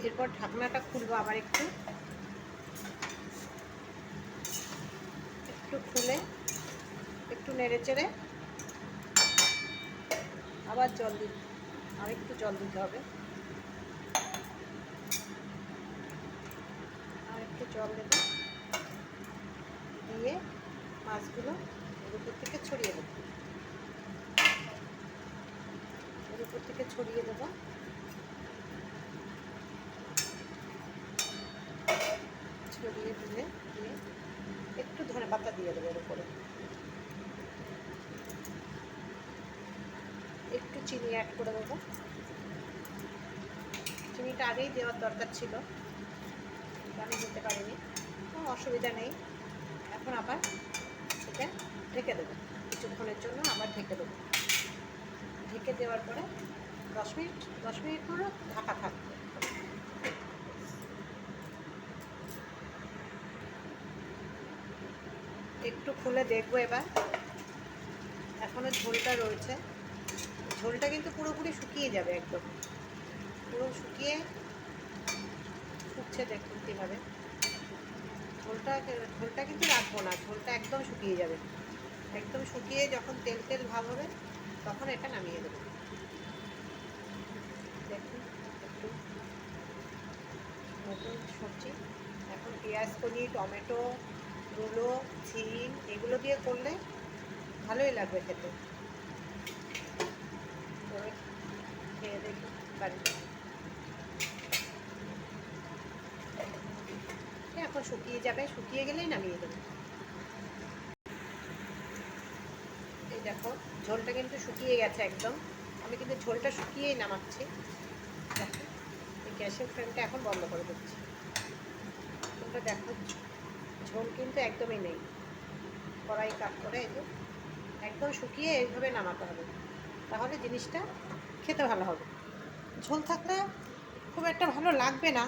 এরপর ঢাকনাটা খুলবো আবার একটু খুলে একটু নেড়ে চেড়ে আবার জল দিই, আর একটু জল দিতে হবে, আর একটু জল দেবো, দিয়ে মাছগুলো এর উপর থেকে ছড়িয়ে দেবো, এর উপর থেকে ছড়িয়ে দেবো, ছড়িয়ে দিলে দিয়ে একটু ধনেপাতা দিয়ে দেবো এর উপরে, একটু চিনি অ্যাড করে দেবো, চিনিটা আগেই দেওয়ার দরকার ছিল, আমি দিতে পারিনি, কোনো অসুবিধা নেই। এখন আবার এটা ঢেকে দেবো, কিছুক্ষণের জন্য আবার ঢেকে দেবো, ঢেকে দেওয়ার পরে 10 মিনিট পরে ঢাকা থাকবে। একটু খুলে দেখবো এবার, এখনও ঝোলটা রয়েছে, ঝোলটা কিন্তু পুরোপুরি শুকিয়ে যাবে, একদম পুরো শুকিয়ে ফুটছে, দেখুন কীভাবে ঝোলটা কিন্তু রাখবো না, ঝোলটা একদম শুকিয়ে যাবে, একদম শুকিয়ে যখন তেল তেল ভাব হবে তখন এটা নামিয়ে দেবো। দেখুন একটু নতুন সবজি, এখন পেঁয়াজ কলি, টমেটো, মূলো, ঝিম এগুলো দিয়ে করলে ভালোই লাগবে খেতে, করে খেয়ে দেখি বাড়িতে। এখন শুকিয়ে যাবে, শুকিয়ে গেলেই নামিয়ে দেবো। এই দেখো ঝোলটা কিন্তু শুকিয়ে গেছে একদম, আমি কিন্তু ঝোলটা শুকিয়েই নামাচ্ছি। দেখো এই গ্যাসের ফ্লেমটা এখন বন্ধ করে দিচ্ছি, তোমরা দেখো ঝোল কিন্তু একদমই নেই, কড়াই কাট করে এই যে একদম শুকিয়ে এইভাবে নামাতে হবে, তাহলে জিনিসটা খেতে ভালো হবে, ঝোল থাকলে খুব একটা ভালো লাগবে না।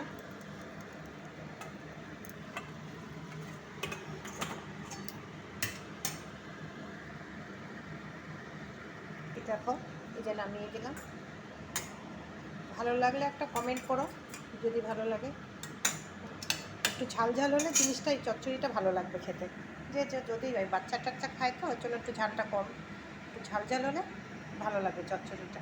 দেখো এই যে নামিয়ে দিলাম, ভালো লাগলে একটা কমেন্ট করো, যদি ভালো লাগে একটু ঝাল ঝাল হলে জিনিসটা এই চচ্চড়িটা ভালো লাগবে খেতে, যে যদি বাচ্চা টাচ্চা খায় তো ওর জন্য একটু ঝালটা কম, একটু ঝাল ঝাল হলে ভালো লাগবে চচ্চড়িটা।